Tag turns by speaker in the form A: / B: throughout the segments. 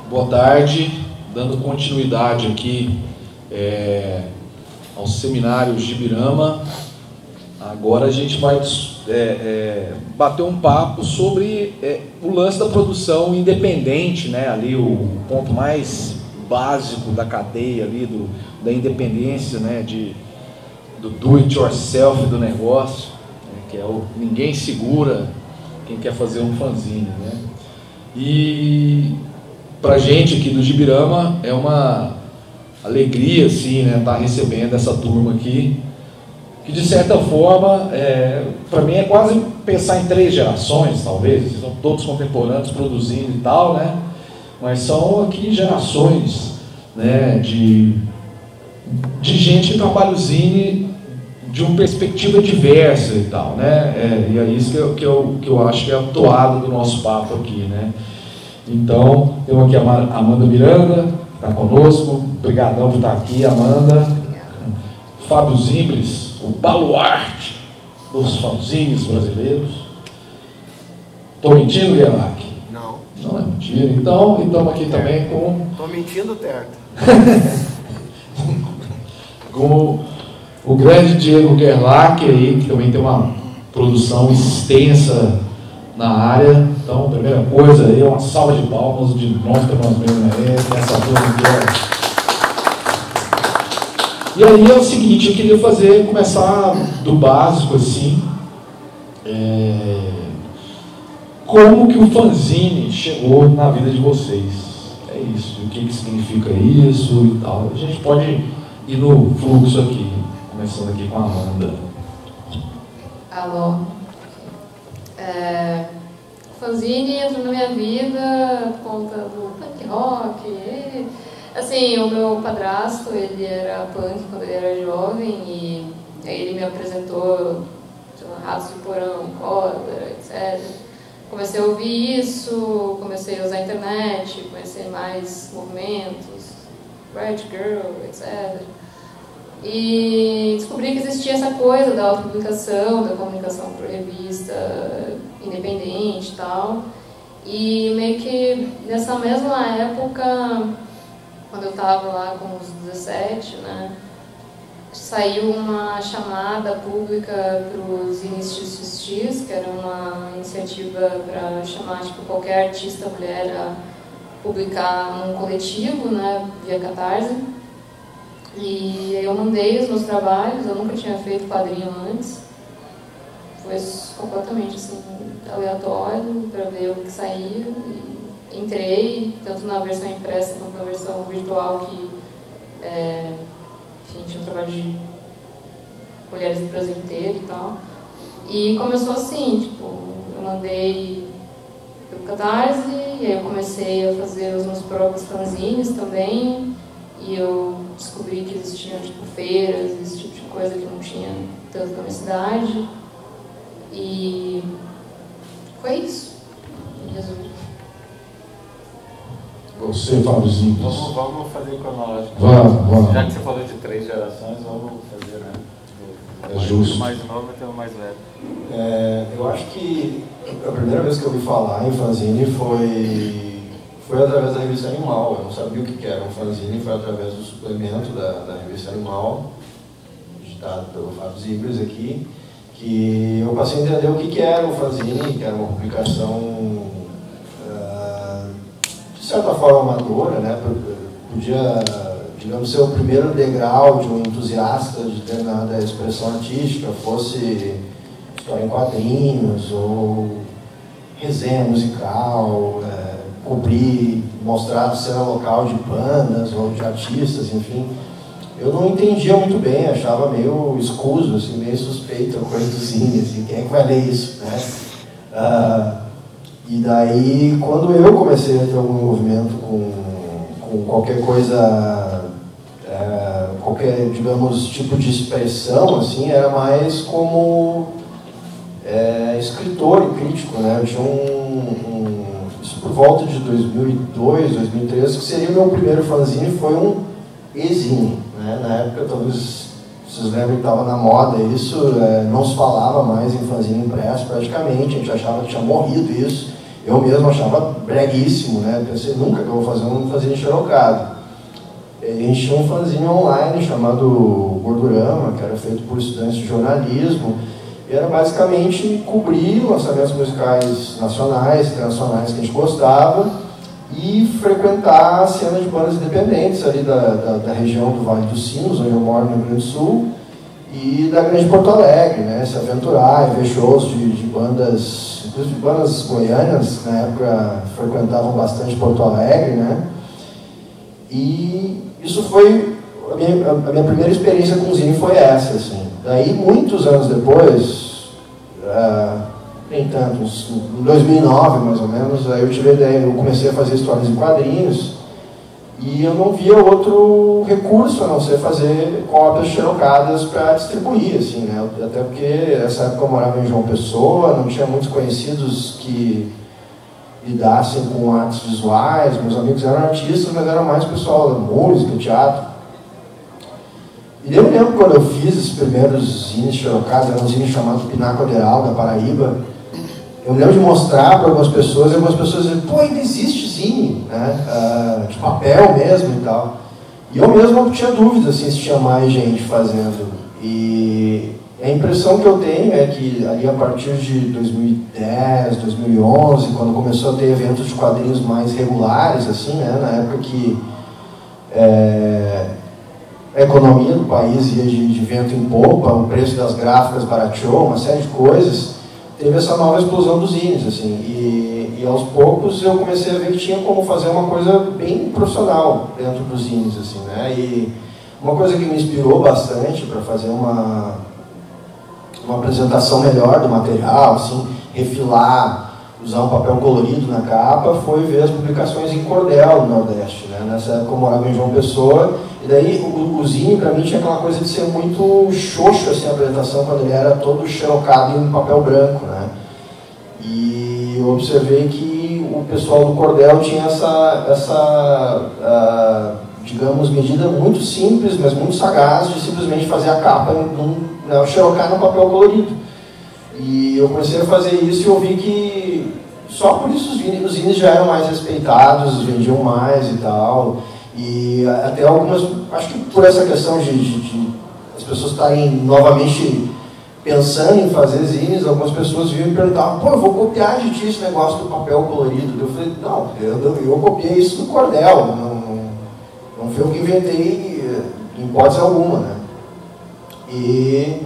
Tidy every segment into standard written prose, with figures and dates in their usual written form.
A: Boa tarde, dando continuidade aqui ao seminário Gibirama. Agora a gente vai bater um papo sobre o lance da produção independente, né? Ali o ponto mais básico da cadeia ali da independência, né? Do do it yourself do negócio, né? Que é o ninguém segura quem quer fazer um fanzine, né? E pra gente aqui do Gibirama é uma alegria, assim, né? Estar recebendo essa turma aqui, que de certa forma, para mim é quase pensar em 3 gerações, talvez. Eles são todos contemporâneos produzindo e tal, né? Mas são aqui gerações, né, de gente que trabalha o zine de uma perspectiva diversa e tal, né? E é isso que eu acho que é a toada do nosso papo aqui, né? Então, temos aqui a Amanda Miranda, está conosco. Obrigadão por estar aqui, Amanda. Fábio Zimbres, o baluarte dos fanzines brasileiros. Estou mentindo, Guerlac?
B: Não.
A: Não é mentira. Então, estamos aqui também com...
B: Estou mentindo, Terto.
A: com o grande Diego Guerlac aí, que também tem uma produção extensa na área. Então, primeira coisa aí, uma salva de palmas de nós para nós mesmos aí, nessa turma aqui. E aí é o seguinte, eu queria começar do básico, assim, como que o fanzine chegou na vida de vocês? É isso, o que significa isso e tal. A gente pode ir no fluxo aqui, começando aqui com a Amanda.
C: Alô. Fanzine entrou na minha vida por conta do punk rock. Assim, o meu padrasto, ele era punk quando ele era jovem e aí ele me apresentou Ratos de Porão, Cólera, etc. Comecei a ouvir isso, comecei a usar a internet, conhecer mais movimentos, Red Girl, etc. E descobri que existia essa coisa da autopublicação, da comunicação por revista independente e tal. E meio que nessa mesma época, quando eu estava lá com uns 17, né, saiu uma chamada pública para os XXX, que era uma iniciativa para chamar qualquer artista mulher a publicar num coletivo, né, via Catarse. E eu mandei os meus trabalhos, eu nunca tinha feito quadrinho antes. Foi completamente assim, aleatório para ver o que saía. E entrei, tanto na versão impressa quanto na versão virtual, que enfim, tinha um trabalho de mulheres do Brasil inteiro e tal. E começou assim, tipo, eu mandei pelo Catarse, e aí eu comecei a fazer os meus próprios fanzines também. E eu descobri que existiam feiras, esse tipo de coisa que não tinha tanto na minha cidade. E foi isso. Resumo.
A: Você, Fábio Zimbres.
D: Vamos fazer cronológico.
A: Vamos.
D: Já que você falou de 3 gerações, vamos fazer, né?
A: Justo.
D: O mais novo até o mais velho.
B: Eu acho que a primeira vez que eu ouvi falar em fanzine foi através da revista Animal. Eu não sabia o que era um fanzine, foi através do suplemento da revista Animal, editado pelo Fábio Zimbres aqui, que eu passei a entender o que era um fanzine, que era uma publicação de certa forma amadora, né? Podia, digamos, ser o primeiro degrau de um entusiasta de determinada expressão artística, fosse história em quadrinhos ou resenha musical, cobrir, mostrar a cena local de bandas ou de artistas, enfim. Eu não entendia muito bem, achava meio escuso, assim, meio suspeito a coisa do zine, assim, quem é que vai ler isso, né? E daí, quando eu comecei a ter algum envolvimento com qualquer coisa, qualquer, digamos, tipo de expressão, assim, era mais como escritor e crítico, né? Eu tinha isso por volta de 2002, 2003, que seria o meu primeiro fanzine, foi um e-zine, né? Na época, talvez vocês lembram que estava na moda isso, não se falava mais em fanzine impresso praticamente, a gente achava que tinha morrido isso. Eu mesmo achava breguíssimo, né? Pensei, nunca que eu vou fazer um fanzine xerocado. A gente tinha um fanzine online chamado Gordurama, que era feito por estudantes de jornalismo, e era basicamente cobrir lançamentos musicais nacionais, internacionais que a gente gostava, e frequentar a cena de bandas independentes ali da região do Vale dos Sinos, onde eu moro no Rio Grande do Sul, e da Grande Porto Alegre, né? Se aventurar e ver shows de bandas, inclusive bandas goianas, que na época frequentavam bastante Porto Alegre, né? E isso foi, a minha primeira experiência com o zine foi essa, assim. Daí, muitos anos depois, nem tantos, em 2009 mais ou menos, aí eu tive a ideia, eu comecei a fazer histórias em quadrinhos, e eu não via outro recurso a não ser fazer cópias xerocadas para distribuir, assim, né? Até porque nessa época eu morava em João Pessoa, não tinha muitos conhecidos que lidassem com artes visuais, meus amigos eram artistas, mas era mais pessoal da música, teatro. E eu lembro quando eu fiz esses primeiros zines xerocados, era um zine chamado Pinaco Aderal, da Paraíba. Eu lembro de mostrar para algumas pessoas, e algumas pessoas diziam, pô, ainda existe zine, né? De papel mesmo e tal. E eu mesmo não tinha dúvida assim, se tinha mais gente fazendo. E a impressão que eu tenho é que ali a partir de 2010, 2011, quando começou a ter eventos de quadrinhos mais regulares, assim, né? Na época que a economia do país ia de vento em popa, o preço das gráficas barateou, uma série de coisas, teve essa nova explosão dos zines, assim, e aos poucos eu comecei a ver que tinha como fazer uma coisa bem profissional dentro dos zines, assim, né? E uma coisa que me inspirou bastante para fazer uma apresentação melhor do material, assim, refilar, usar um papel colorido na capa, foi ver as publicações em cordel no Nordeste, né? Nessa época eu morava em João Pessoa, e daí o zine para mim tinha aquela coisa de ser muito xoxo, assim, a apresentação, quando ele era todo xerocado em papel branco, né? E eu observei que o pessoal do cordel tinha essa digamos, medida muito simples, mas muito sagaz, de simplesmente fazer a capa, xerocar no papel colorido. E eu comecei a fazer isso e eu vi que só por isso os zines já eram mais respeitados, vendiam mais e tal. E até algumas, acho que por essa questão de as pessoas estarem novamente pensando em fazer zines, algumas pessoas vinham e perguntavam, pô, eu vou copiar de ti esse negócio do papel colorido. Eu falei, não, eu copiei isso do cordel, não foi eu que inventei em hipótese alguma, né? E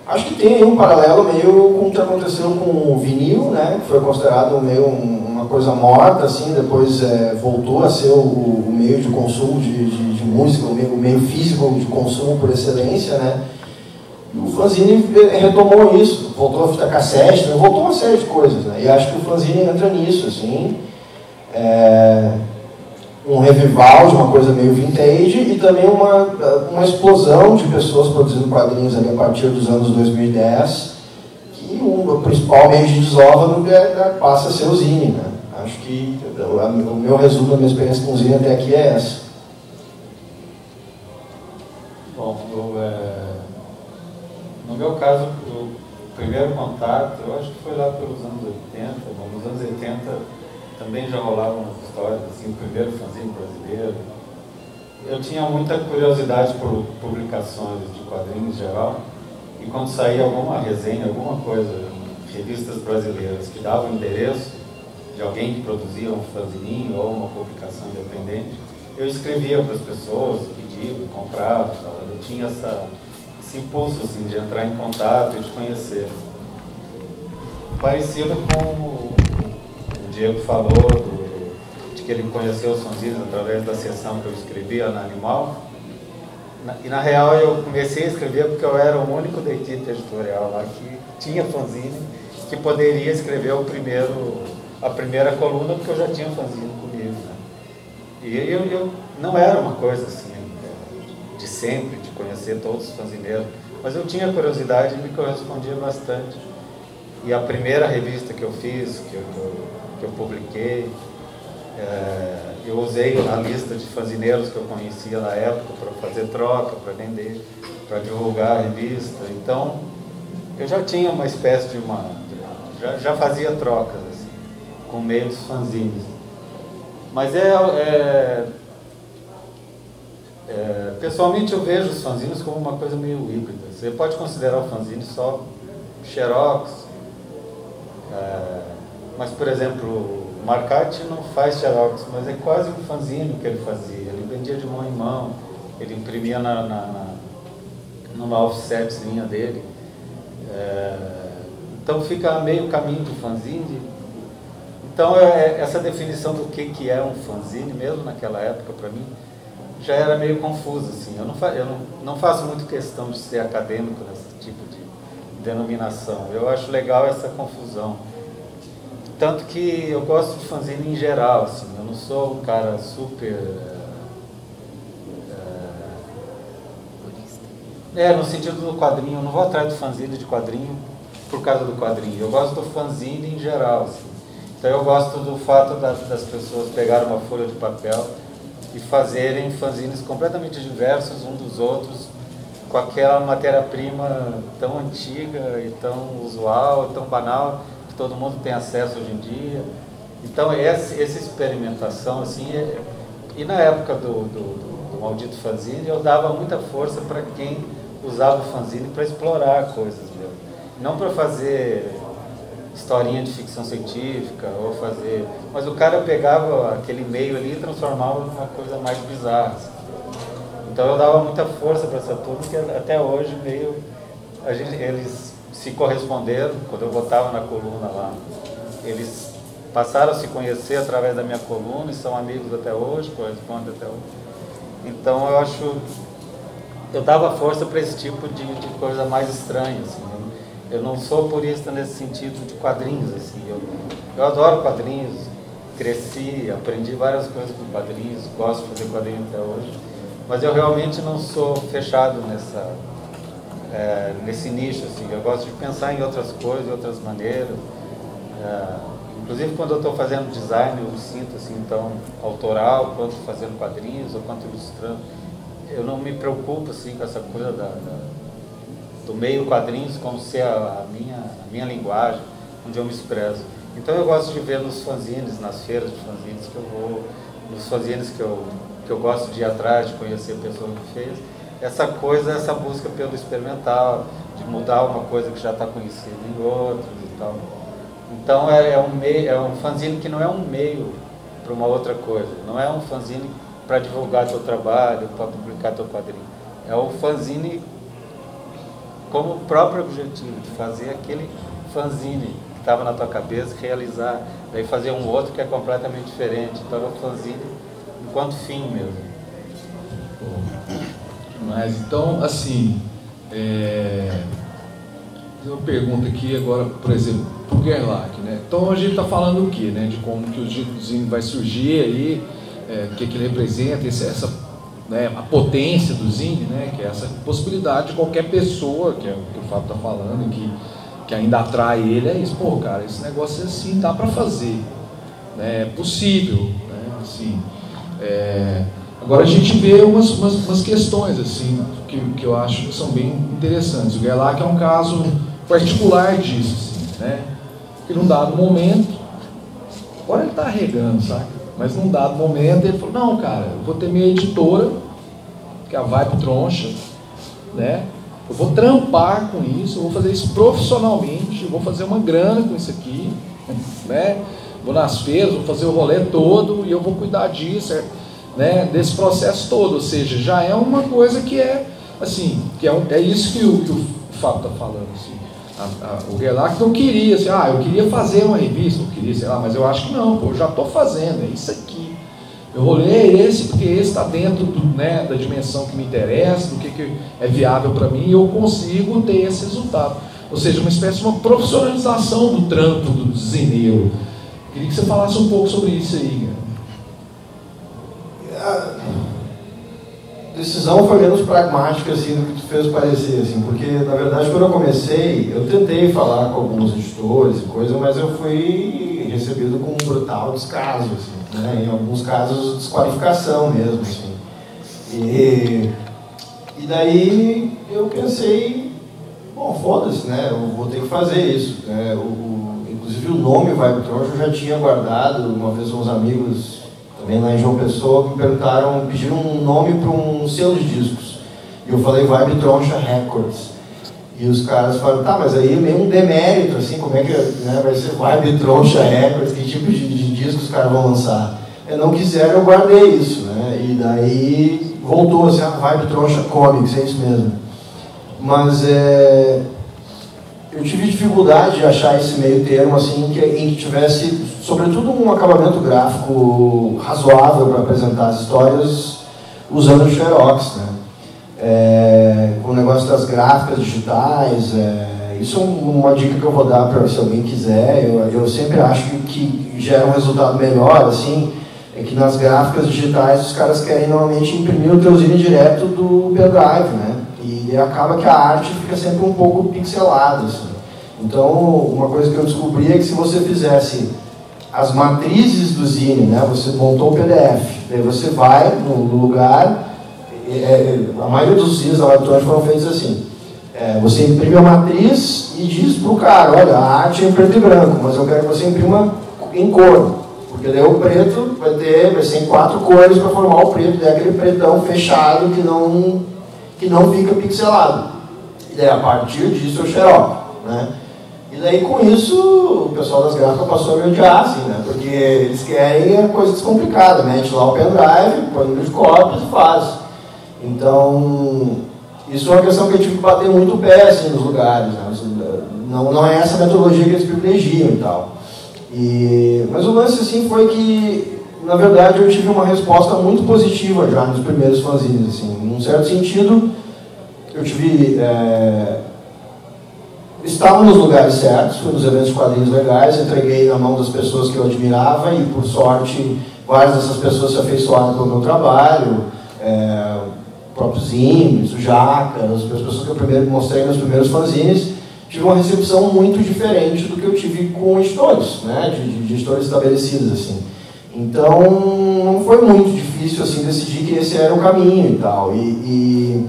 B: acho que tem aí um paralelo meio com o que aconteceu com o vinil, né? Que foi considerado meio uma coisa morta, assim, depois voltou a ser o meio de consumo de música, o meio físico de consumo por excelência, né? E o fanzine retomou isso, voltou a fita cassete, voltou uma série de coisas, né? E acho que o fanzine entra nisso, assim, um revival de uma coisa meio vintage e também uma explosão de pessoas produzindo quadrinhos ali a partir dos anos 2010, que o principal meio de desova passa a ser o zine, né? Acho que o meu resumo da minha experiência com o zine até aqui é essa.
D: Bom, no meu caso, o primeiro contato, eu acho que foi lá pelos anos 80, nos anos 80 também já rolavam as histórias, assim, o primeiro fanzine brasileiro. Eu tinha muita curiosidade por publicações de quadrinhos em geral, e quando saía alguma resenha, alguma coisa, revistas brasileiras que davam endereço de alguém que produzia um fanzininho ou uma publicação independente, eu escrevia para as pessoas, pedia, comprava, eu tinha esse impulso assim, de entrar em contato e de conhecer. Parecido com o Diego falou de que ele conheceu os fanzines através da seção que eu escrevia na Animal. E na real eu comecei a escrever porque eu era o único da equipe editorial lá que tinha fanzine, que poderia escrever a primeira coluna, porque eu já tinha fanzine comigo, né? E eu não era uma coisa assim de sempre, de conhecer todos os fanzineiros, mas eu tinha curiosidade e me correspondia bastante. E a primeira revista que eu fiz, que eu publiquei, eu usei a lista de fanzineiros que eu conhecia na época para fazer troca, para vender, para divulgar a revista. Então, eu já tinha uma espécie de já fazia trocas, assim. com o meio dos fanzines. Mas pessoalmente eu vejo os fanzines como uma coisa meio híbrida. Você pode considerar o fanzine só xerox, mas, por exemplo, o Marcati não faz xerox, mas é quase um fanzine que ele fazia. Ele vendia de mão em mão, ele imprimia numa offsetzinha dele. Então fica meio caminho do fanzine. Então essa definição do que é um fanzine, mesmo naquela época, para mim, já era meio confusa. Assim. Eu não faço muito questão de ser acadêmico nesse tipo de denominação. Eu acho legal essa confusão. Tanto que eu gosto de fanzine em geral. Assim. Eu não sou um cara super... no sentido do quadrinho, eu não vou atrás do fanzine de quadrinho por causa do quadrinho. Eu gosto do fanzine em geral. Assim. Então eu gosto do fato das pessoas pegarem uma folha de papel e fazerem fanzines completamente diversos uns dos outros, com aquela matéria-prima tão antiga e tão usual, tão banal, que todo mundo tem acesso hoje em dia. Então essa experimentação, assim, e na época do maldito fanzine, eu dava muita força para quem usava o fanzine para explorar coisas mesmo. Não para fazer historinha de ficção científica, ou fazer... Mas o cara pegava aquele meio ali e transformava numa coisa mais bizarra. Assim. Então eu dava muita força para essa turma, que até hoje eles se corresponderam. Quando eu botava na coluna lá, eles passaram a se conhecer através da minha coluna e são amigos até hoje, correspondem até hoje. Então eu dava força para esse tipo de coisa mais estranha. Assim. Eu não sou purista nesse sentido de quadrinhos. Assim. Eu adoro quadrinhos, cresci, aprendi várias coisas com quadrinhos, gosto de fazer quadrinhos até hoje. Mas eu realmente não sou fechado nesse nicho. Assim. Eu gosto de pensar em outras coisas, em outras maneiras. Inclusive quando eu estou fazendo design, eu me sinto assim, tão autoral quanto fazendo quadrinhos ou quanto ilustrando. Eu não me preocupo assim, com essa coisa do meio quadrinhos como ser a minha linguagem, onde eu me expresso. Então eu gosto de ver nos fanzines, nas feiras de fanzines que eu vou, nos fanzines que eu gosto de ir atrás, de conhecer a pessoa que fez, essa busca pelo experimental, de mudar uma coisa que já está conhecida em outros e tal. Então é um fanzine que não é um meio para uma outra coisa, não é um fanzine para divulgar teu trabalho, para publicar teu quadrinho. É um fanzine como o próprio objetivo, de fazer aquele fanzine que estava na tua cabeça, realizar, daí fazer um outro que é completamente diferente. Então é um fanzine enquanto fim mesmo.
A: Mas então, assim, uma pergunta aqui agora, por exemplo, para o Gerlach, né? Então a gente está falando o quê, né? De como que o zine vai surgir aí, o que ele representa, né, a potência do zine, né? Que é essa possibilidade de qualquer pessoa, que é o que o Fábio está falando, que ainda atrai ele, é isso, pô, cara, esse negócio assim dá para fazer, né? É possível, né? Assim, agora a gente vê umas questões assim que eu acho que são bem interessantes. O Gerlach é um caso particular disso, assim, né? Que num dado momento, agora ele está arregando, sabe? Mas num dado momento ele falou, não, cara, eu vou ter minha editora, que é a Vibe Troncha, né? Eu vou trampar com isso, eu vou fazer isso profissionalmente, eu vou fazer uma grana com isso aqui, né? Vou nas feiras, vou fazer o rolê todo e eu vou cuidar disso, né? Desse processo todo. Ou seja, já é uma coisa que é, assim, é isso que o Fábio está falando, assim. O Gerlach não queria, assim, eu queria fazer uma revista, eu queria, sei lá, mas eu acho que não, pô, eu já estou fazendo, é isso aqui. Eu rolei esse porque esse está dentro da dimensão que me interessa, do que é viável para mim, e eu consigo ter esse resultado. Ou seja, uma espécie de uma profissionalização do trampo do zineiro. Queria que você falasse um pouco sobre isso aí,
B: cara. A decisão foi menos pragmática assim, do que tu fez parecer, assim, porque na verdade quando eu comecei, eu tentei falar com alguns editores e coisa, mas eu fui recebido com um brutal descaso, assim, né? Em alguns casos desqualificação mesmo, assim. E daí eu pensei, bom, foda-se, né? Eu vou ter que fazer isso, né? Inclusive o nome Vibe Troncha eu já tinha guardado. Uma vez uns amigos, também lá em João Pessoa, me perguntaram, pediram um nome para um selo de discos. E eu falei Vibe Troncha Records. E os caras falaram, tá, mas aí é meio um demérito, assim, como é que, né, vai ser Vibe Troncha Records, que tipo de discos os caras vão lançar? Não quiseram, eu guardei isso, né? E daí voltou assim, a Vibe Troncha Comics, é isso mesmo. Mas eu tive dificuldade de achar esse meio termo, assim, em que tivesse, sobretudo, um acabamento gráfico razoável para apresentar as histórias usando o Xerox, né? Com o negócio das gráficas digitais, isso é uma dica que eu vou dar para se alguém quiser. Eu sempre acho que gera um resultado melhor, assim, é que nas gráficas digitais os caras querem normalmente imprimir o teu zine direto do pendrive, né? E acaba que a arte fica sempre um pouco pixelada, assim. Então, uma coisa que eu descobri é que se você fizesse as matrizes do zine, né? Você montou o PDF, daí você vai no lugar, a maioria dos zines da Vibe Troncha foram feitos assim. Você imprime a matriz e diz para o cara, olha, a arte é em preto e branco, mas eu quero que você imprima em cor. Porque daí o preto vai ser em 4 cores para formar o preto, daí aquele pretão fechado que não fica pixelado. E daí a partir disso eu xeroco, né? E daí com isso o pessoal das gráficas passou a me odiar, assim, né? Porque eles querem a coisa descomplicada, mete lá o pendrive, põe no de cópias e faz. Então, isso é uma questão que eu tive que bater muito o pé, assim, nos lugares, né? Não é essa metodologia que eles privilegiam e tal. Mas o lance, assim, foi que, na verdade, eu tive uma resposta muito positiva já nos primeiros fanzines, assim. Num certo sentido, eu tive... estava nos lugares certos, fui nos eventos de quadrinhos legais, entreguei na mão das pessoas que eu admirava e, por sorte, várias dessas pessoas se afeiçoaram pelo meu trabalho, o próprio Zimes, o Jaca, as pessoas que eu mostrei nos primeiros fanzines, tive uma recepção muito diferente do que eu tive com editores, né, de editores estabelecidos, assim. Então, não foi muito difícil, assim, decidir que esse era o caminho e tal. E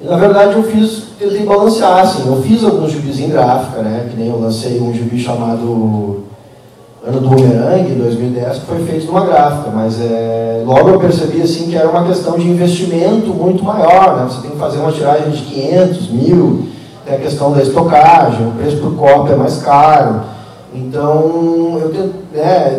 B: na verdade, tentei balancear, assim. Eu fiz alguns gibis em gráfica, né, que nem eu lancei um gibi chamado Ano do Boomerang, em 2010, que foi feito numa gráfica, mas logo eu percebi, assim, que era uma questão de investimento muito maior, né, você tem que fazer uma tiragem de 500, 1000, tem a questão da estocagem, o preço por cópia é mais caro. Então,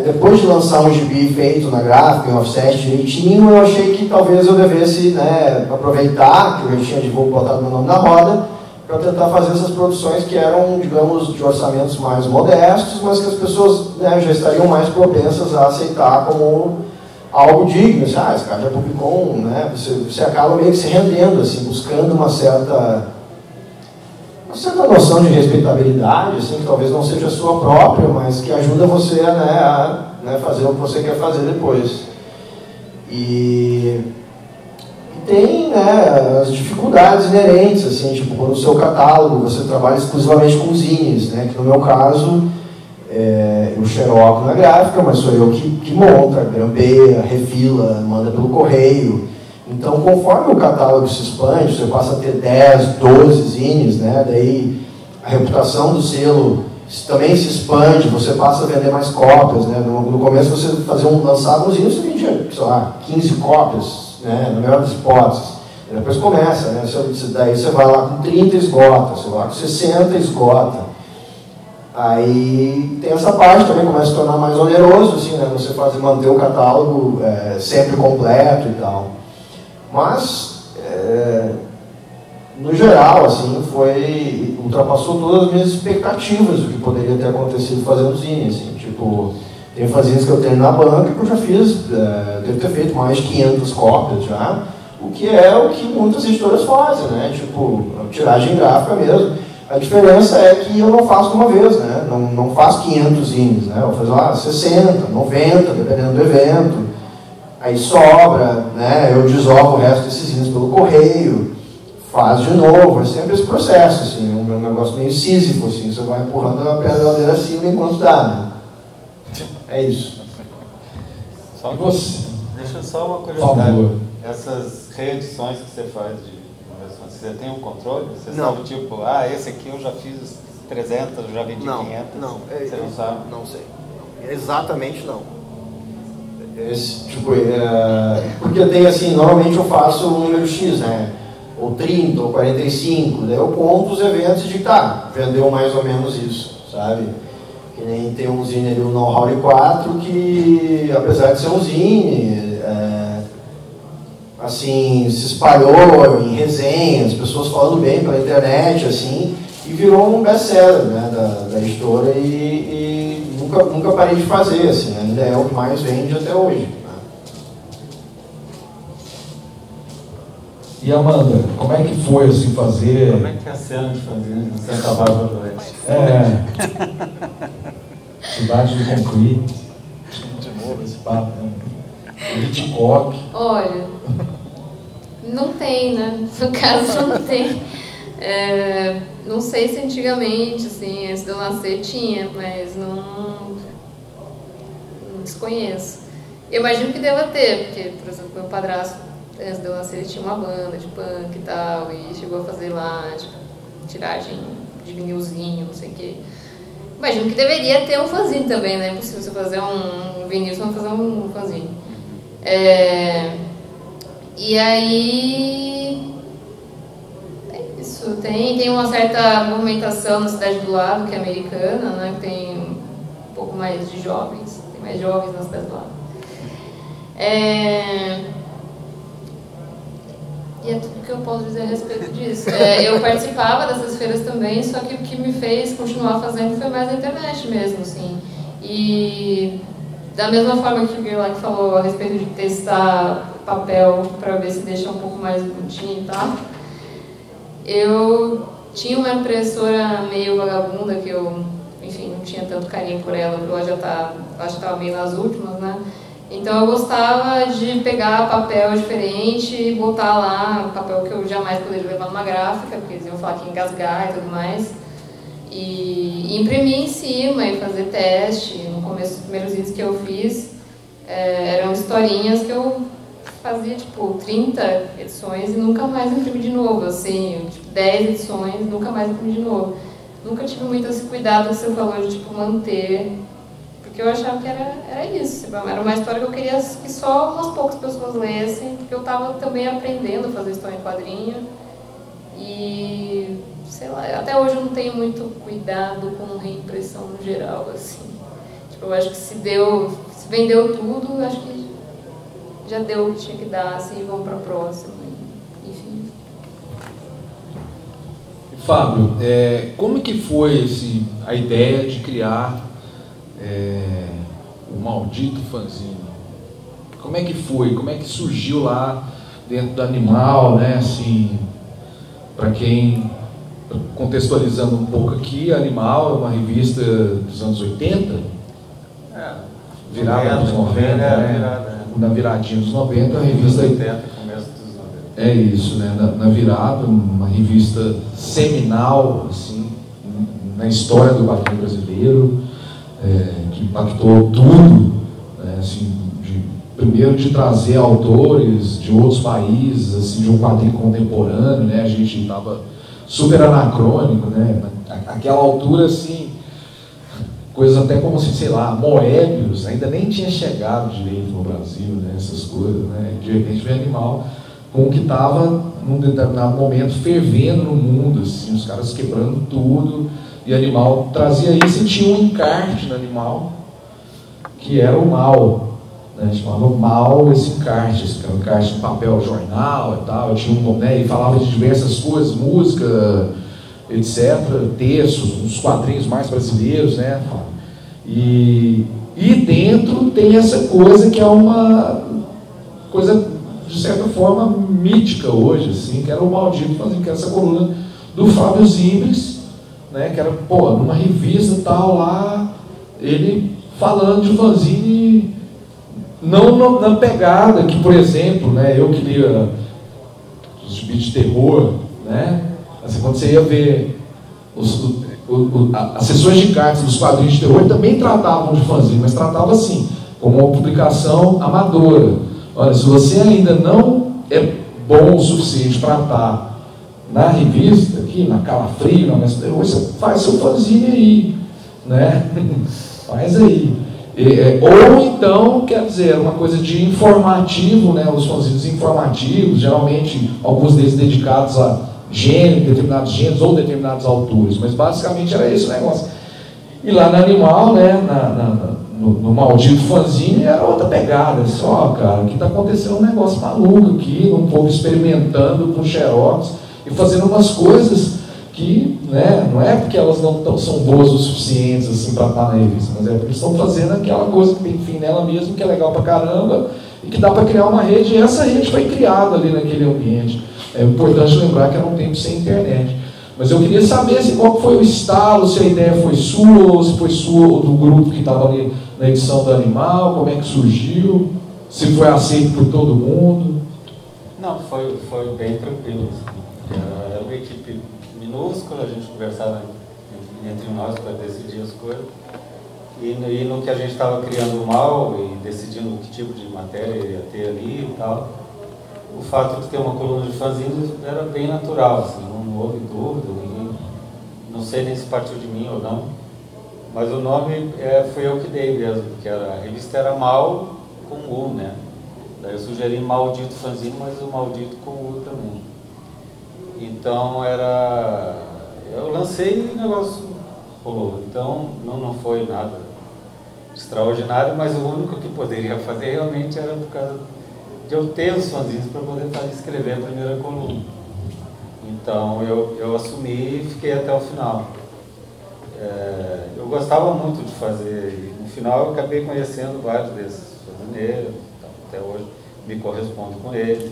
B: depois de lançar um gibi feito na gráfica, em offset direitinho, eu achei que talvez eu devesse, né, aproveitar que eu já tinha botado meu nome na roda, para tentar fazer essas produções que eram, digamos, de orçamentos mais modestos, mas que as pessoas, né, já estariam mais propensas a aceitar como algo digno. Assim, esse cara já publicou né, você acaba meio que se rendendo, assim, buscando uma certa noção de respeitabilidade, assim, que talvez não seja a sua própria, mas que ajuda você a fazer o que você quer fazer depois. E tem, né, as dificuldades inerentes, assim, tipo, no seu catálogo você trabalha exclusivamente com zines, né, que no meu caso eu xeroco na gráfica, mas sou eu que monta, grampeia, refila, manda pelo correio. Então, conforme o catálogo se expande, você passa a ter 10, 12 zines, né? Daí a reputação do selo também se expande, você passa a vender mais cópias, né? No começo você lançava um zine, você vendia, sei lá, 15 cópias, né? Na melhor das hipóteses. E depois começa, né? Daí você vai lá com 30 esgota, você vai lá com 60 esgota. Aí tem essa parte também, começa a se tornar mais oneroso, assim, né? Você manter o catálogo sempre completo e tal. Mas, no geral, assim, ultrapassou todas as minhas expectativas do que poderia ter acontecido fazendo zine, assim, tipo, tem fanzines que eu tenho na banca que eu já fiz, devo ter feito mais de 500 cópias já, o que é o que muitas editoras fazem, né, tipo, tiragem gráfica mesmo. A diferença é que eu não faço de uma vez, né, não faço 500 zines, né, eu faço 60, 90, dependendo do evento. Aí sobra, né, eu desovo o resto desses zines pelo correio, faz de novo, é sempre esse processo, assim, um negócio meio sísifo, assim, você vai empurrando a pedra acima enquanto dá, né? É isso.
D: Só
A: você?
D: Deixa só uma curiosidade. Essas reedições que você faz de versões, você tem um controle? Você
B: não.
D: sabe, tipo, esse aqui eu já fiz 300, eu já vendi 500.
B: Não,
D: você não sabe?
B: Não sei. Exatamente não. Porque tem assim, normalmente eu faço um número X, né? Ou 30, ou 45, daí eu conto os eventos de tá, vendeu mais ou menos isso, sabe? Que nem tem um zine ali, o Know-How 4, que apesar de ser um zine, assim, se espalhou em resenhas, pessoas falando bem pela internet, assim, e virou um best-seller, né, da editora e nunca parei de fazer, assim, ainda é o que mais vende até hoje. Né?
A: E Amanda, como é que foi assim fazer?
D: Como é que é a cena de fazer em Santa Bárbara do Oeste?
A: Cidade do Concreto. De novo esse papo, né? Hitchcock.
C: Olha, não tem, né? No caso, não tem. Não sei se antigamente, assim, antes de eu nascer tinha, mas não desconheço. Eu imagino que deva ter, porque, por exemplo, meu padrasto, antes de eu nascer, ele tinha uma banda de punk e tal, e chegou a fazer lá, tipo, tiragem de vinilzinho, não sei o quê. Imagino que deveria ter um fanzine também, né? É possível você fazer um vinil, você vai fazer um fanzine. E aí... Isso, tem uma certa movimentação na cidade do lado, que é americana, né? Que tem um pouco mais de jovens, tem mais jovens na cidade do lado. E é tudo que eu posso dizer a respeito disso. Eu participava dessas feiras também, só que o que me fez continuar fazendo foi mais a internet mesmo, assim. E da mesma forma que o Gerlach falou a respeito de testar papel para ver se deixa um pouco mais bonitinho e tal, eu tinha uma impressora meio vagabunda que eu, enfim, não tinha tanto carinho por ela, porque ela já acho que estava meio nas últimas, né? Então eu gostava de pegar papel diferente e botar lá papel que eu jamais poderia levar numa gráfica, porque eles iam falar que ia engasgar e tudo mais. E imprimir em cima e fazer teste. No começo, os primeiros vídeos que eu fiz eram historinhas que eu fazia, tipo, 30 edições e nunca mais imprimi de novo, assim, tipo, 10 edições, nunca mais imprimi de novo. Nunca tive muito esse cuidado que você falou de, tipo, manter, porque eu achava que era isso, era uma história que eu queria que só umas poucas pessoas lessem, porque eu estava também aprendendo a fazer história em quadrinho e, sei lá, até hoje eu não tenho muito cuidado com reimpressão no geral, assim. Tipo, eu acho que se vendeu tudo, eu acho que já deu o que tinha que dar, assim, vamos para a próxima, enfim.
A: Fábio, como que foi a ideia de criar o maldito fanzine? Como é que foi? Como é que surgiu lá dentro do Animal, né? Assim, para quem, contextualizando um pouco aqui, Animal é uma revista dos anos 80, virada dos 90, né? Na viradinha dos 90, a revista
D: 80, começo dos 90.
A: É isso, né? Na virada, uma revista seminal, assim, na história do quadrinho brasileiro, que impactou tudo, né? Assim, primeiro de trazer autores de outros países, assim, de um quadrinho contemporâneo, né? A gente estava super anacrônico, né? Aquela altura, assim, coisas até como, assim, sei lá, Moebius ainda nem tinha chegado direito no Brasil, né? Essas coisas, né? De repente vem Animal com o que estava, num determinado momento, fervendo no mundo, assim, os caras quebrando tudo, e Animal trazia isso, e tinha um encarte no Animal, que era o Mal, né? Chamava Mal esse encarte, um encarte em papel jornal e tal, tinha né? E falava de diversas coisas, música, etc., textos, uns quadrinhos mais brasileiros, né? E dentro tem essa coisa que é uma coisa, de certa forma, mítica hoje, assim, que era o Maldito fazendo, que era essa coluna do Fábio Zimbres, né? Que era, pô, numa revista tal lá, ele falando de fanzine, não na pegada que, por exemplo, né? Eu que lia os gibis de terror, né? Assim, quando você ia ver as sessões de cartas dos quadrinhos de terror, também tratavam de fanzine, mas tratavam assim, como uma publicação amadora. Olha, se você ainda não é bom o suficiente para estar na revista, aqui na Calafrio, na Mestre, você faz seu fanzine aí, né? Faz aí. Ou então, quer dizer, uma coisa de informativo, né? Os fanzines informativos, geralmente alguns deles dedicados a determinados gêneros ou determinados autores, mas basicamente era esse o negócio. E lá na Animal, né, no maldito fanzine, era outra pegada. Só, cara, que está acontecendo um negócio maluco aqui, um povo experimentando com xerox e fazendo umas coisas que, né, não é porque elas não são boas o suficientes assim, para estar na revista, mas é porque estão fazendo aquela coisa que tem fim nela mesmo, que é legal pra caramba, e que dá para criar uma rede, e essa rede foi criada ali naquele ambiente. É importante lembrar que era um tempo sem internet. Mas eu queria saber assim, qual foi o estalo, se a ideia foi sua, ou se foi sua ou do grupo que estava ali na edição do Animal, como é que surgiu, se foi aceito por todo mundo.
D: Não, foi bem tranquilo. Era uma equipe minúscula, a gente conversava entre nós para decidir as coisas. E no que a gente estava criando mal e decidindo que tipo de matéria ia ter ali e tal, o fato de ter uma coluna de fanzines era bem natural, assim, não houve dúvida, ninguém, não sei nem se partiu de mim ou não, mas o nome foi eu que dei mesmo, porque a revista era Mal com U, né? Daí eu sugeri Maldito Fanzine, mas o Maldito com U também. Então eu lancei e o negócio rolou, então não foi nada extraordinário, mas o único que poderia fazer realmente era por causa de eu ter os fanzines para poder escrever a primeira coluna. Então eu assumi e fiquei até o final. Eu gostava muito de fazer, e no final eu acabei conhecendo vários desses fazineiros, então, até hoje me correspondo com eles.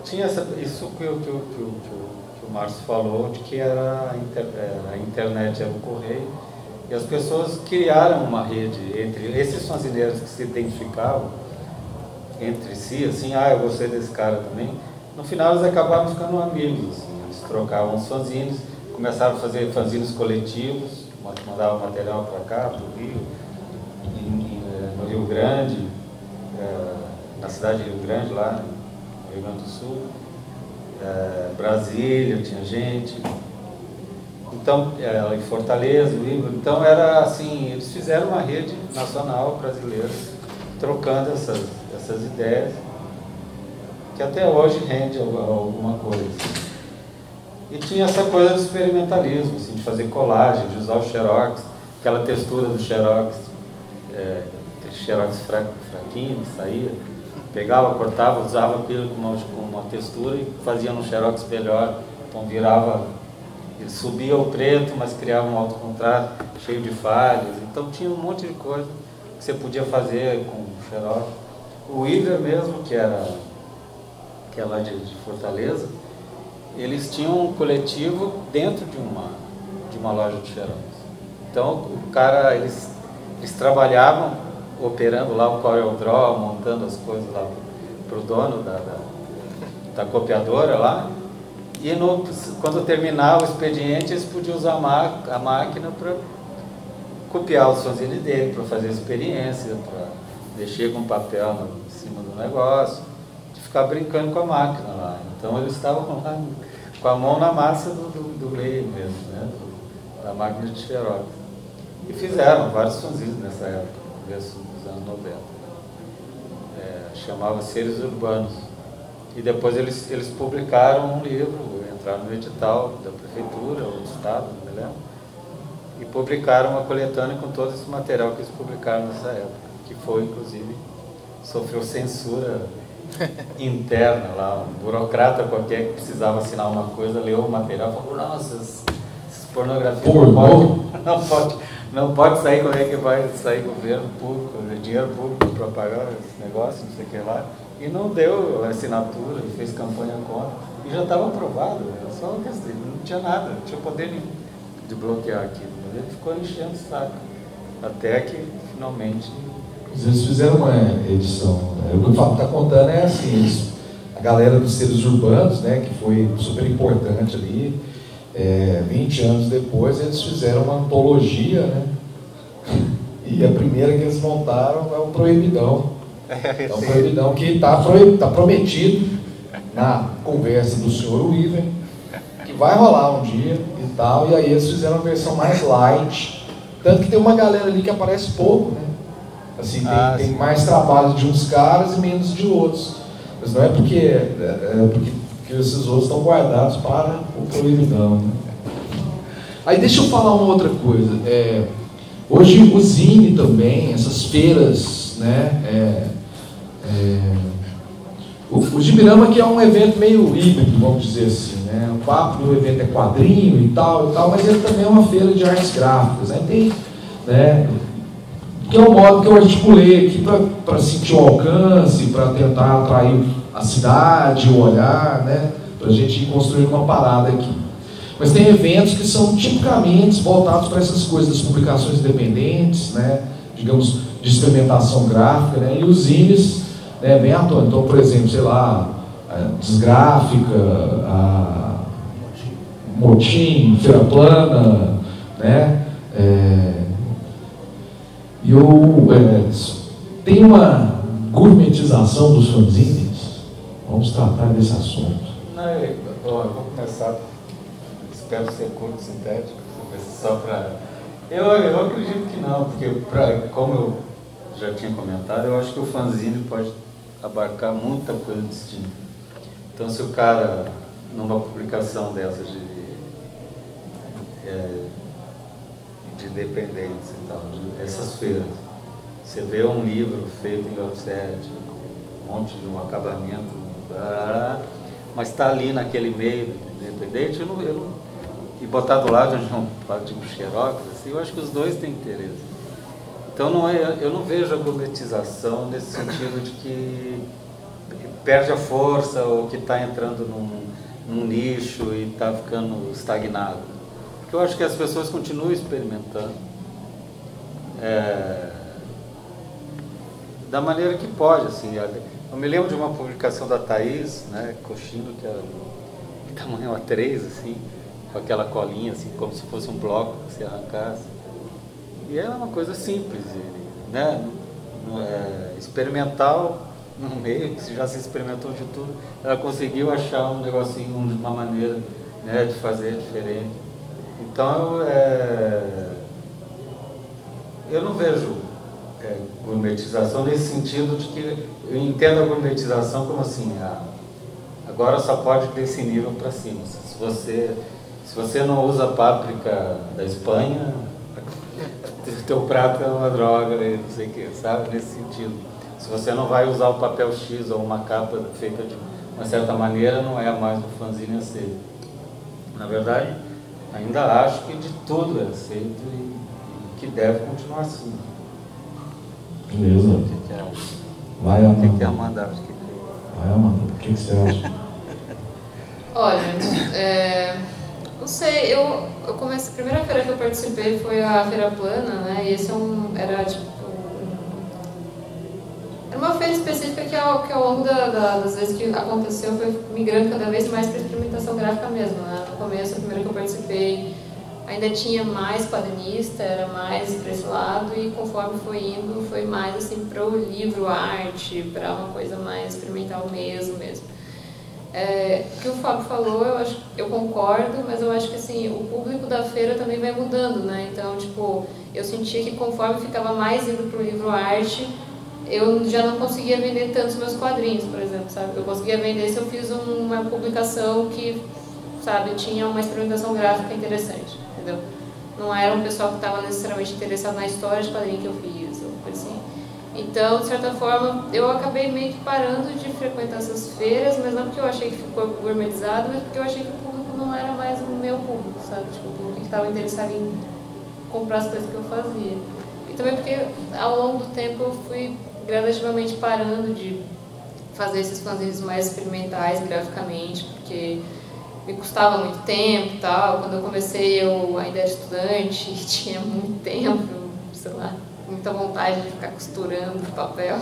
D: Tinha isso que o Márcio falou, de que a internet era o correio, e as pessoas criaram uma rede entre esses fanzineiros que se identificavam entre si, assim, eu gostei desse cara também. No final eles acabaram ficando amigos, assim, eles trocavam os fanzines, começaram a fazer fanzines coletivos, mandavam material para cá, para o Rio, no Rio Grande, na cidade de Rio Grande, lá no Rio Grande do Sul, Brasília, tinha gente. Então, em Fortaleza, no Rio, então era assim, eles fizeram uma rede nacional brasileira, trocando essas ideias, que até hoje rende alguma coisa. E tinha essa coisa do experimentalismo, assim, de fazer colagem, de usar o xerox, aquela textura do xerox, aquele xerox fraquinho que saía, pegava, cortava, usava aquilo com uma textura e fazia no xerox melhor, então virava. Ele subia o preto, mas criava um alto contraste, cheio de falhas. Então tinha um monte de coisa que você podia fazer com o xerox. O Iver mesmo, que é lá de Fortaleza, eles tinham um coletivo dentro de uma loja de xerox. Então eles trabalhavam operando lá o CorelDRAW, montando as coisas lá para o dono da copiadora lá. E quando terminava o expediente, eles podiam usar a máquina para copiar os fanzines dele, para fazer experiência, para mexer com papel em cima do negócio, de ficar brincando com a máquina lá. Então eles estavam lá com a mão na massa do meio mesmo, né? Da máquina de xerox. E fizeram vários fanzines nessa época, no começo dos anos 90. Chamava Seres Urbanos. E depois eles publicaram um livro, entraram no edital da prefeitura ou do estado, não me lembro, e publicaram uma coletânea com todo esse material que eles publicaram nessa época, que foi, inclusive, sofreu censura interna lá. Um burocrata qualquer que precisava assinar uma coisa, leu o material e falou: nossa, essas pornografias não pode sair, como é que vai sair governo público, dinheiro público para pagar esse negócio, não sei o que lá. E não deu assinatura, fez campanha contra, e já estava aprovado, só não tinha nada, não tinha poder nenhum de bloquear aquilo. Mas ele ficou enchendo o saco, até que finalmente.
A: Eles fizeram uma edição, né? O que o Fábio está contando é assim, a galera dos Seres Urbanos, né, que foi super importante ali, 20 anos depois eles fizeram uma antologia, né? E a primeira que eles montaram é o Proibidão. Então, proibidão que está prometido na conversa do senhor Weaver, que vai rolar um dia e tal, e aí eles fizeram uma versão mais light, tanto que tem uma galera ali que aparece pouco, né? Assim, tem mais trabalho de uns caras e menos de outros, mas não é porque esses outros estão guardados para o proibidão, né? Aí deixa eu falar uma outra coisa, hoje o Zine também, essas feiras, né, o Gibirama, que é um evento meio híbrido, vamos dizer assim, né? O papo do evento é quadrinho e tal, mas ele também é uma feira de artes gráficas, né? Tem, né, que é o modo que eu articulei aqui para sentir o alcance, para tentar atrair a cidade, o olhar, né? Para a gente ir construindo uma parada aqui. Mas tem eventos que são tipicamente voltados para essas coisas das publicações independentes, né? Digamos, de experimentação gráfica, né? E os zines, né, bem à toa. Então, por exemplo, sei lá, a Desgráfica, a Motim, Feira Plana, né? Tem uma gourmetização dos fanzines. Vamos tratar desse assunto.
D: Não, eu vou começar, espero ser curto, sintético, só para... Eu acredito que não, porque como eu já tinha comentado, eu acho que o fanzine pode abarcar muita coisa distinta. Então, se o cara, numa publicação dessas de dependência e tal, essas feiras, você vê um livro feito em offset, um monte de um acabamento, mas está ali naquele meio independente, e botar do lado de um tipo xerox, assim, eu acho que os dois têm interesse. Então eu não vejo a gourmetização nesse sentido de que perde a força ou que está entrando num nicho e está ficando estagnado. Porque eu acho que as pessoas continuam experimentando da maneira que pode. Assim. Eu me lembro de uma publicação da Thaís, né, Cochino, que era de tamanho A3, assim, com aquela colinha, assim, como se fosse um bloco que você arrancasse. E era uma coisa simples, né? Experimental no meio, que já se experimentou de tudo, ela conseguiu achar um negocinho, uma maneira, né, de fazer diferente. Então, eu não vejo gourmetização nesse sentido de que eu entendo a gourmetização como assim, agora só pode ter esse nível para cima. Se você não usa páprica da Espanha, teu prato é uma droga, não sei o que, sabe? Nesse sentido. Se você não vai usar o papel X ou uma capa feita de uma certa maneira, não é mais um fanzine aceito. Na verdade, ainda acho que de tudo é aceito e que deve continuar assim.
A: Beleza.
D: O que é?
A: Vai, Amanda.
D: O que é, Amanda?
A: Vai, Amanda. O que você acha?
C: Olha, não sei, eu comecei, a primeira feira que eu participei foi a Feira Plana, né, e esse era uma feira específica que ao longo das vezes que aconteceu foi migrando cada vez mais para experimentação gráfica mesmo, né. No começo, a primeira que eu participei, ainda tinha mais quadrinista, era mais para esse lado, e conforme foi indo, foi mais assim para o livro, arte, para uma coisa mais experimental mesmo. O que o Fábio falou, eu concordo, mas eu acho que assim, o público da feira também vai mudando, né? Então, tipo, eu sentia que conforme ficava mais indo para o livro arte, eu já não conseguia vender tantos meus quadrinhos, por exemplo, sabe? Eu conseguia vender se eu fiz uma publicação que, sabe, tinha uma experimentação gráfica interessante, entendeu? Não era um pessoal que estava necessariamente interessado na história de quadrinho que eu fiz, ou coisa assim. Então, de certa forma, eu acabei meio que parando de frequentar essas feiras, mas não porque eu achei que ficou gourmetizado, mas porque eu achei que o público não era mais o meu público, sabe? Tipo, o público que estava interessado em comprar as coisas que eu fazia. E também porque, ao longo do tempo, eu fui gradativamente parando de fazer esses fanzines mais experimentais graficamente, porque me custava muito tempo e tal. Quando eu comecei, eu ainda era estudante e tinha muito tempo, sei lá, muita vontade de ficar costurando papel.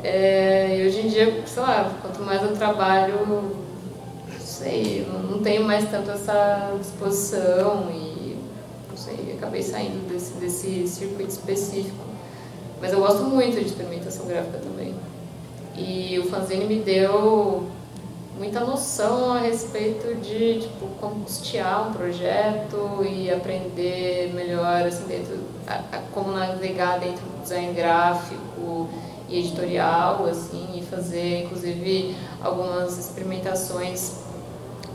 C: E hoje em dia, sei lá, quanto mais eu trabalho, não sei, não tenho mais tanto essa disposição e, não sei, acabei saindo desse circuito específico. Mas eu gosto muito de experimentação gráfica também. E o fanzine me deu muita noção a respeito de tipo, como custear um projeto e aprender melhor assim, dentro, como navegar dentro do design gráfico e editorial, assim, e fazer inclusive algumas experimentações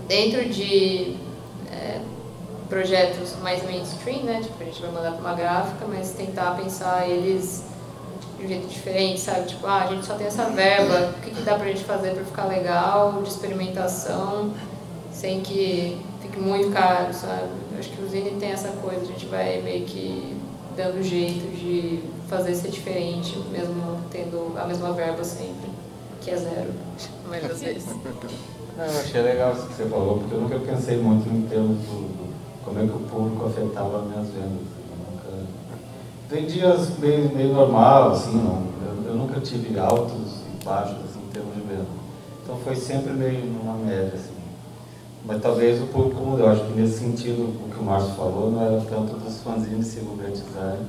C: dentro de projetos mais mainstream, né? Tipo, a gente vai mandar para uma gráfica, mas tentar pensar eles de um jeito diferente, sabe? Tipo, a gente só tem essa verba, o que dá pra gente fazer para ficar legal, de experimentação, sem que fique muito caro, sabe? Eu acho que o zine tem essa coisa, a gente vai meio que dando jeito de fazer ser diferente, mesmo tendo a mesma verba sempre, que é zero, a maioria das vezes.
D: Eu achei legal isso que você falou, porque eu nunca pensei muito em termos do como é que o público afetava as minhas vendas. Tem dias meio normal, assim, eu nunca tive altos e baixos assim, em termos de venda. Então foi sempre meio numa média, assim. Mas talvez o público mudou. Eu acho que nesse sentido, o que o Márcio falou, não era tanto dos fanzines se burguesizarem,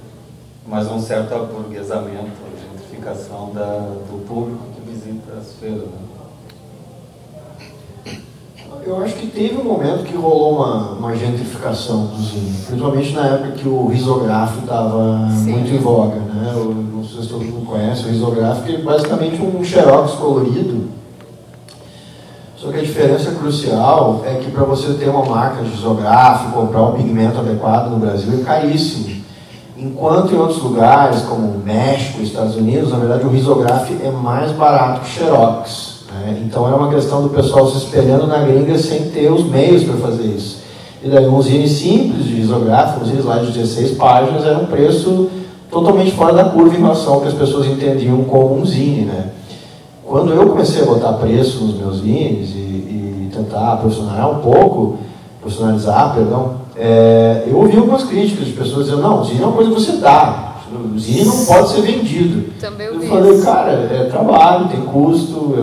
D: mas um certo aburguesamento, gentrificação do público que visita as feiras, né?
B: Eu acho que teve um momento que rolou uma gentrificação do zine, principalmente na época que o risográfico estava muito em voga, né? Não sei se todo mundo conhece, o risográfico é basicamente um xerox colorido, só que a diferença crucial é que para você ter uma marca de risográfico, comprar um pigmento adequado no Brasil é caríssimo. Enquanto em outros lugares, como México, Estados Unidos, na verdade o risográfico é mais barato que o xerox. Então era uma questão do pessoal se espelhando na gringa sem ter os meios para fazer isso. E daí um zine simples de risográfico, um zine lá de 16 páginas, era um preço totalmente fora da curva em relação ao que as pessoas entendiam como um zine, né? Quando eu comecei a botar preço nos meus zines e tentar profissionalizar, eu ouvi algumas críticas de pessoas dizendo, não, o zine é uma coisa que você dá. O zine não pode ser vendido. Eu falei, cara, é trabalho, tem custo,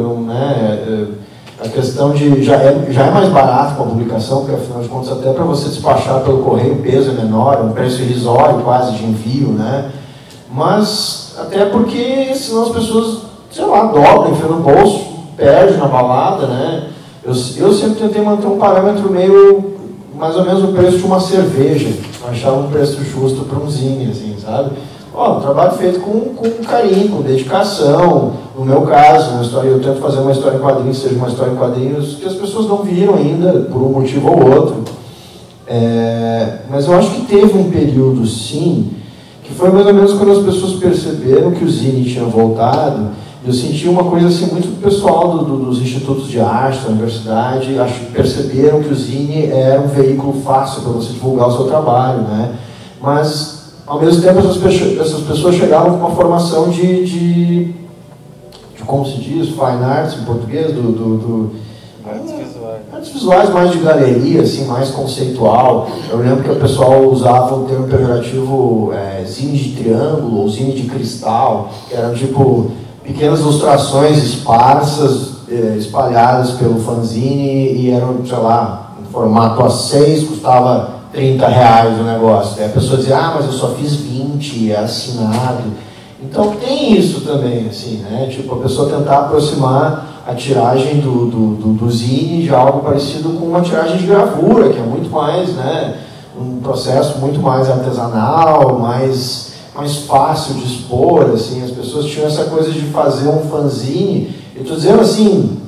B: a questão de já é mais barato com a publicação, porque afinal de contas até para você despachar pelo correio o peso é menor, é um preço irrisório quase de envio, né? Mas até porque senão as pessoas, sei lá, dobram, enfiam no bolso, perde na balada, né? Eu sempre tentei manter um parâmetro meio, mais ou menos o preço de uma cerveja. Eu achava um preço justo para um zine, assim, sabe? Um trabalho feito com carinho, com dedicação. No meu caso, eu tento fazer uma história em quadrinhos, seja uma história em quadrinhos que as pessoas não viram ainda, por um motivo ou outro. Mas eu acho que teve um período, sim, que foi mais ou menos quando as pessoas perceberam que o zine tinha voltado. Eu senti uma coisa assim, muito pessoal dos institutos de arte, da universidade, perceberam que o zine era um veículo fácil para você divulgar o seu trabalho, né? Mas ao mesmo tempo, essas pessoas chegavam com uma formação de como se diz, fine arts em português,
D: Artes visuais.
B: Artes visuais mais de galeria, assim, mais conceitual. Eu lembro que o pessoal usava o termo pejorativo zine de triângulo ou zine de cristal, que eram tipo pequenas ilustrações esparsas, espalhadas pelo fanzine e eram, sei lá, em formato A6, custava R$30 o negócio. Aí a pessoa dizia, mas eu só fiz 20, é assinado. Então tem isso também, assim, né? Tipo, a pessoa tentar aproximar a tiragem do zine de algo parecido com uma tiragem de gravura, que é muito mais, né? Um processo muito mais artesanal, mais fácil de expor, assim. As pessoas tinham essa coisa de fazer um fanzine. Eu estou dizendo assim,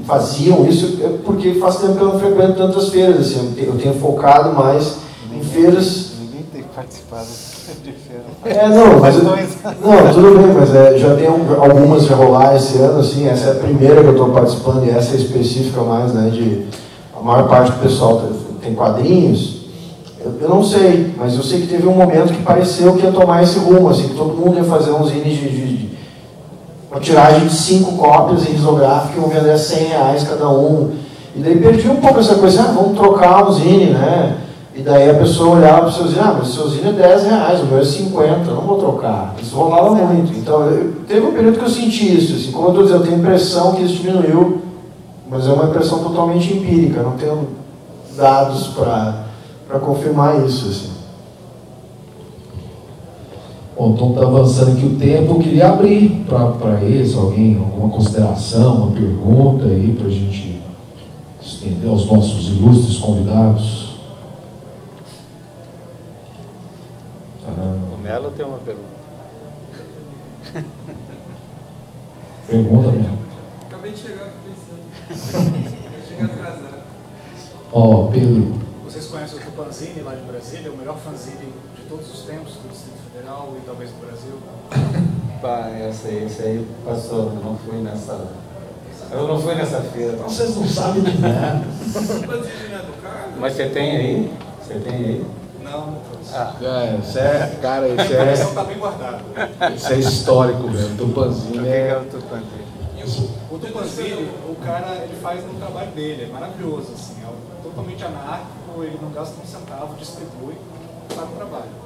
B: faziam isso porque faz tempo que eu não frequento tantas feiras, assim, eu tenho focado mais em feiras.
D: Ninguém tem participado de feira.
B: Não, tudo bem, mas já tem algumas já rolar esse ano, assim, essa é a primeira que eu estou participando e essa é específica mais, né, a maior parte do pessoal tem quadrinhos. Eu não sei, mas eu sei que teve um momento que pareceu que ia tomar esse rumo, assim, que todo mundo ia fazer um zine uma tiragem de 5 cópias em risográfico e iam vender R$100 cada um. E daí perdi um pouco essa coisa, vamos trocar um zine, né? E daí a pessoa olhava para o seu zine, mas o seu zine é R$10, o meu é 50, eu não vou trocar. Isso rolava muito. Então, teve um período que eu senti isso, assim, como eu estou dizendo, eu tenho a impressão que isso diminuiu, mas é uma impressão totalmente empírica, não tenho dados para confirmar isso, assim.
A: Bom, então está avançando aqui o tempo. Eu queria abrir para eles, alguém, alguma consideração, uma pergunta aí para a gente estender aos nossos ilustres convidados.
D: O Melo tem uma pergunta.
A: Pergunta, Melo.
E: Acabei de chegar pensando. Cheguei atrasado.
A: Ó, Pedro.
F: Vocês conhecem o Tupanzini lá de Brasília, o melhor fanzine de todos os tempos do Distrito Federal e talvez do Brasil?
D: Pá, esse aí passou, eu não fui nessa feira.
A: Então vocês não sabem de nada.
D: Mas você tem aí? Você tem aí?
F: Não trouxe.
A: Isso é, cara, isso
F: A coleção está bem guardada.
A: é histórico, velho. Tupanzini
D: O que é o Tupanzini?
F: O Tupanzini, o cara, ele faz no trabalho dele, é maravilhoso, assim, é totalmente anárquico, ele não gasta um centavo, distribui, faz o trabalho.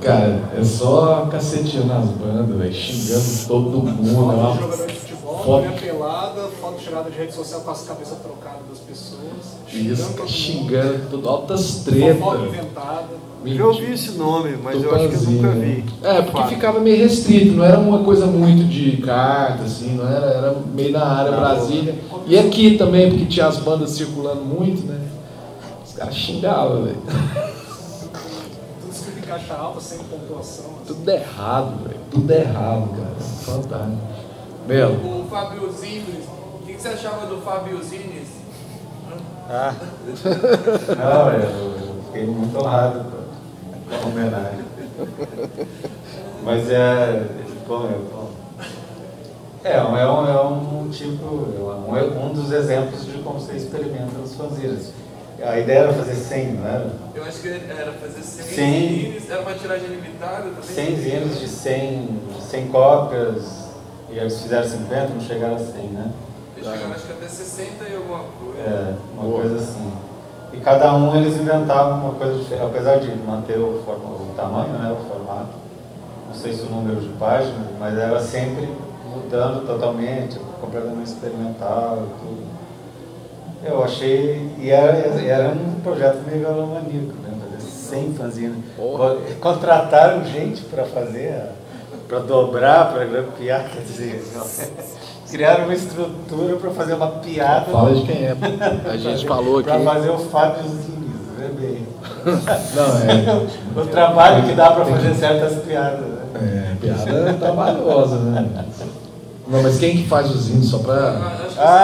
A: Cara, é só caceteando as bandas, velho, xingando todo mundo.
F: Foto
A: Lá.
F: de jogador de futebol,
A: Foto.
F: mulher pelada, foto tirada de rede social com as cabeças trocadas das pessoas,
A: Isso,
F: todo
A: xingando
F: mundo,
A: tudo, altas
F: fofoca
A: tretas.
F: inventada.
G: Já ouvi esse nome, mas eu acho que eu nunca vi.
A: É, porque ficava meio restrito, não era uma coisa muito de carta, assim, não era, era meio na área Brasília. E aqui também, porque tinha as bandas circulando muito, né? Os caras xingavam, velho.
F: Tudo escrito em caixa alta, sem pontuação. Assim.
A: Tudo errado, velho. Tudo errado, cara. Fantástico. Belo.
E: O Fábio Zines. O que você achava do Fábio Zines?
D: Não, eu fiquei muito honrado com a homenagem. Mas bom. É um tipo, um dos exemplos de como você experimenta nos fanzines. A ideia era fazer 100, não era?
E: Eu acho que era fazer 100
D: 100.
E: zines, era uma tiragem limitada também.
D: 100 zines de 100 cópias, e aí eles fizeram 50, não chegaram a 100, né?
E: Eles chegaram acho que até 60 e alguma coisa.
D: Uma coisa assim. E cada um eles inventavam uma coisa diferente, apesar de manter o tamanho, né, o formato, não sei se o número de páginas, mas era sempre mudando totalmente, completamente experimental e tudo. Eu achei, e era um projeto megalomaníaco, né, fazer 100 fanzines. Contrataram gente para fazer, para dobrar, para grampear, quer dizer, criaram uma estrutura para fazer uma piada.
A: Fala de quem é. A gente falou aqui.
D: Para fazer o Fábio Zines, né, bem.
A: Não,
D: O trabalho que dá para fazer certas piadas. Né?
A: Piada trabalhosa, né? Não, mas quem que faz os índios só pra...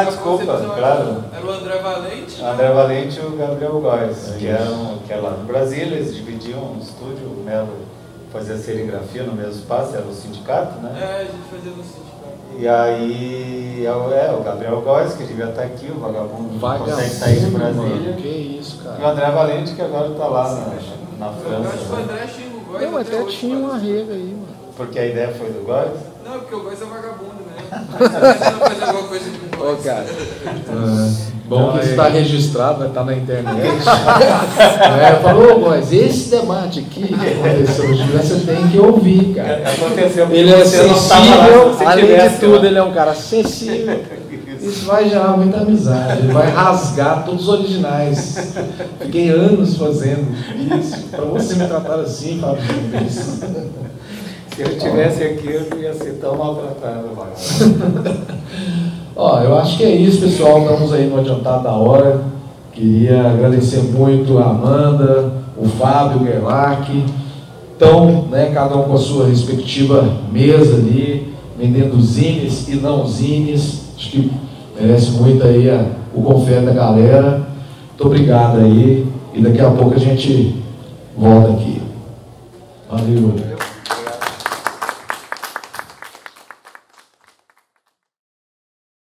D: Desculpa, claro.
E: Era o André Valente.
D: O André Valente e o Gabriel Góes, que é lá no Brasília, eles dividiam um estúdio, o Melo fazia serigrafia no mesmo espaço, era o sindicato, né?
E: É, a gente fazia no sindicato.
D: E aí, o Gabriel Góes, que devia estar aqui, o vagabundo não consegue sair de Brasília.
A: Mano, que isso, cara.
D: E o André Valente, que agora está lá na
E: Eu
D: França.
E: acho que o André xinga o Góes.
A: Não, até tinha uma rega aí, mano.
D: Porque a ideia foi do Góes?
E: Não, porque o Góes é vagabundo, né? Você não faz alguma coisa com o Góes.
A: Ô, cara. Bom que está registrado, vai estar na internet. Falou, mas esse debate aqui que aconteceu hoje, você tem que ouvir, cara.
D: Aconteceu porque
A: Ele é
D: você não estava lá, se
A: sensível,
D: você
A: além de
D: tivesse
A: tudo,
D: lá.
A: ele é um cara sensível. Isso vai gerar muita amizade, ele vai rasgar todos os originais. Fiquei anos fazendo isso. Para você me tratar assim, Fábio,
D: Se eu estivesse aqui, eu não ia ser tão maltratado.
A: Ó, eu acho que é isso, pessoal. Estamos aí no adiantado da hora. Queria agradecer muito a Amanda, o Fábio, o Gerlach. Então, né, cada um com a sua respectiva mesa ali, vendendo zines e não zines. Acho que merece muito aí o confere da galera. Muito obrigado aí. E daqui a pouco a gente volta aqui. Valeu.